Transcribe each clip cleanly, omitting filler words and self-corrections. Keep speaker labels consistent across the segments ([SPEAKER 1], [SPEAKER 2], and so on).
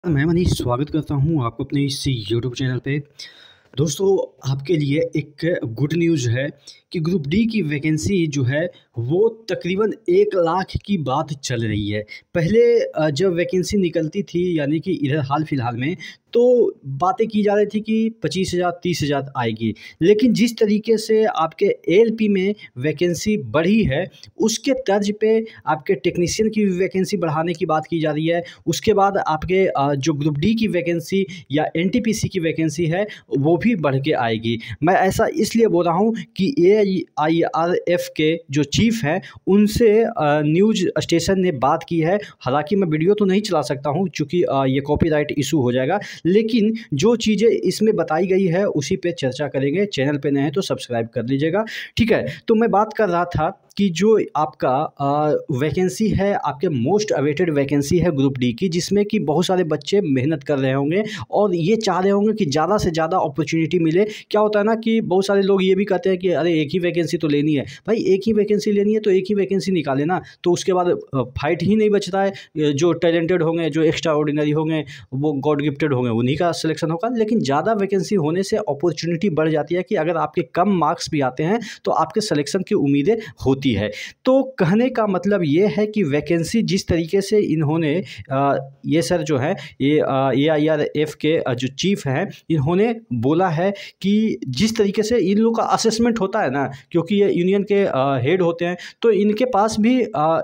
[SPEAKER 1] मैं मनीष स्वागत करता हूँ आपको अपने इस यूट्यूब चैनल पे। दोस्तों, आपके लिए एक गुड न्यूज़ है कि ग्रुप डी की वैकेंसी जो है वो तकरीबन 1 लाख की बात चल रही है। पहले जब वैकेंसी निकलती थी यानी कि इधर हाल फिलहाल में, तो बातें की जा रही थी कि 25,000 30,000 आएगी। लेकिन जिस तरीके से आपके एएलपी में वैकेंसी बढ़ी है, उसके तर्ज पे आपके टेक्नीशियन की भी वैकेंसी बढ़ाने की बात की जा रही है। उसके बाद आपके जो ग्रुप डी की वैकेंसी या एनटीपीसी की वैकेंसी है वो भी बढ़ के आएगी। मैं ऐसा इसलिए बोल रहा हूँ कि AIRF के जो चीफ हैं उनसे न्यूज़ स्टेशन ने बात की है। हालांकि मैं वीडियो तो नहीं चला सकता हूँ चूँकि ये कॉपीराइट इशू हो जाएगा, लेकिन जो चीज़ें इसमें बताई गई है उसी पे चर्चा करेंगे। चैनल पे नए हैं तो सब्सक्राइब कर लीजिएगा, ठीक है। तो मैं बात कर रहा था कि जो आपका वैकेंसी है, आपके मोस्ट अवेटेड वैकेंसी है ग्रुप डी की, जिसमें कि बहुत सारे बच्चे मेहनत कर रहे होंगे और ये चाह रहे होंगे कि ज़्यादा से ज़्यादा अपॉर्चुनिटी मिले। क्या होता है ना कि बहुत सारे लोग ये भी कहते हैं कि अरे एक ही वैकेंसी तो लेनी है। भाई एक ही वैकेंसी लेनी है तो एक ही वैकेंसी निकाले ना, तो उसके बाद फाइट ही नहीं बचता है। जो टैलेंटेड होंगे, जो एक्स्ट्रा ऑर्डिनरी होंगे, वो गॉड गिफ्टेड होंगे, उन्हीं का सिलेक्शन होगा। लेकिन ज़्यादा वैकेंसी होने से अपॉर्चुनिटी बढ़ जाती है कि अगर आपके कम मार्क्स भी आते हैं तो आपके सिलेक्शन की उम्मीदें होती है। तो कहने का मतलब ये है कि वैकेंसी जिस तरीके से इन्होंने ये सर जो है ये AIRF के जो चीफ हैं, इन्होंने बोला है कि जिस तरीके से इन लोग का असेसमेंट होता है ना, क्योंकि ये यूनियन के हेड होते हैं, तो इनके पास भी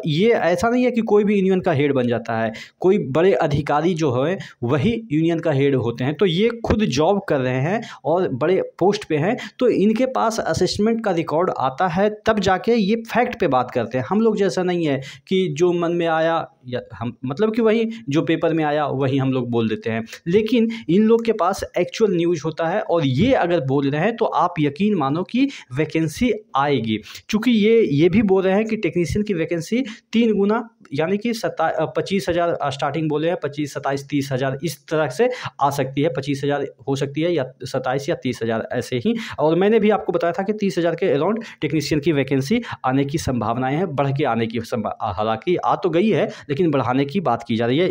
[SPEAKER 1] ये ऐसा नहीं है कि कोई भी यूनियन का हेड बन जाता है। कोई बड़े अधिकारी जो है वही यूनियन का हेड होते हैं। तो ये खुद जॉब कर रहे हैं और बड़े पोस्ट पे हैं, तो इनके पास असेसमेंट का रिकॉर्ड आता है, तब जाके ये फैक्ट पे बात करते हैं। हम लोग जैसा नहीं है कि जो मन में आया या हम मतलब कि वही जो पेपर में आया वही हम लोग बोल देते हैं। लेकिन इन लोग के पास एक्चुअल न्यूज़ होता है और ये अगर बोल रहे हैं तो आप यकीन मानो कि वैकेंसी आएगी। चूँकि ये भी बोल रहे हैं कि टेक्नीशियन की वैकेंसी 3 गुना यानी कि 25,000 स्टार्टिंग बोले हैं, 25, 27, 30,000 इस तरह से आ सकती है। 25,000 हो सकती है या 27 या 30,000 ऐसे ही। और मैंने भी आपको बताया था कि 30,000 के अराउंड टेक्नीशियन की वैकेंसी आने की संभावनाएं हैं, बढ़ के आने की हालांकि आ तो गई है लेकिन बढ़ाने की बात की जा रही है।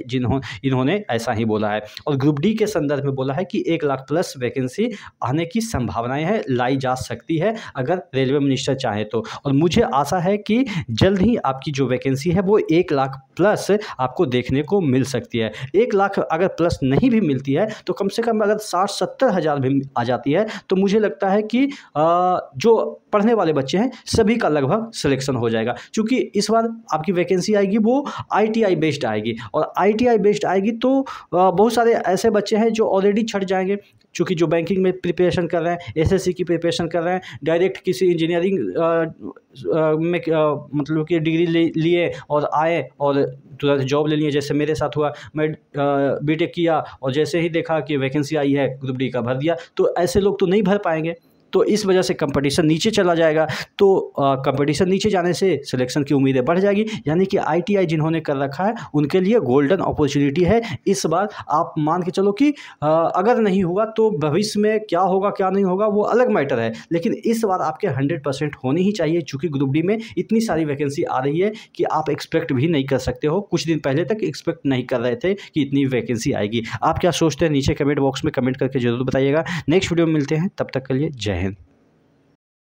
[SPEAKER 1] इन्होंने ऐसा ही बोला है और ग्रुप डी के संदर्भ में बोला है कि 1 लाख प्लस वैकेंसी आने की संभावनाएं हैं, लाई जा सकती है अगर रेलवे मिनिस्टर चाहे तो। और मुझे आशा है कि जल्द ही आपकी जो वैकेंसी है वो 1 लाख प्लस आपको देखने को मिल सकती है। 1 लाख अगर प्लस नहीं भी मिलती है तो कम से कम अगर 60-70 हज़ार भी आ जाती है तो मुझे लगता है कि जो पढ़ने वाले बच्चे हैं सभी का लगभग सिलेक्शन हो जाएगा। क्योंकि इस बार आपकी वैकेंसी आएगी वो ITI बेस्ड आएगी और ITI बेस्ड आएगी तो बहुत सारे ऐसे बच्चे हैं जो ऑलरेडी छट जाएंगे, चूँकि जो बैंकिंग में प्रिपरेशन कर रहे हैं, SSC की प्रिपरेशन कर रहे हैं, डायरेक्ट किसी इंजीनियरिंग में मतलब कि डिग्री लिए और आए और तुरंत जॉब ले लिए। जैसे मेरे साथ हुआ, मैं बीटेक किया और जैसे ही देखा कि वैकेंसी आई है ग्रुप डी का भर दिया। तो ऐसे लोग तो नहीं भर पाएंगे, तो इस वजह से कंपटीशन नीचे चला जाएगा। तो कंपटीशन नीचे जाने से सिलेक्शन की उम्मीदें बढ़ जाएगी। यानी कि ITI जिन्होंने कर रखा है उनके लिए गोल्डन अपॉर्चुनिटी है इस बार। आप मान के चलो कि अगर नहीं हुआ तो भविष्य में क्या होगा क्या नहीं होगा वो अलग मैटर है, लेकिन इस बार आपके 100% होनी ही चाहिए। चूँकि ग्रुप डी में इतनी सारी वैकेंसी आ रही है कि आप एक्सपेक्ट भी नहीं कर सकते हो। कुछ दिन पहले तक एक्सपेक्ट नहीं कर रहे थे कि इतनी वैकेंसी आएगी। आप क्या सोचते हैं नीचे कमेंट बॉक्स में कमेंट करके जरूर बताइएगा। नेक्स्ट वीडियो में मिलते हैं, तब तक के लिए जय हिंद।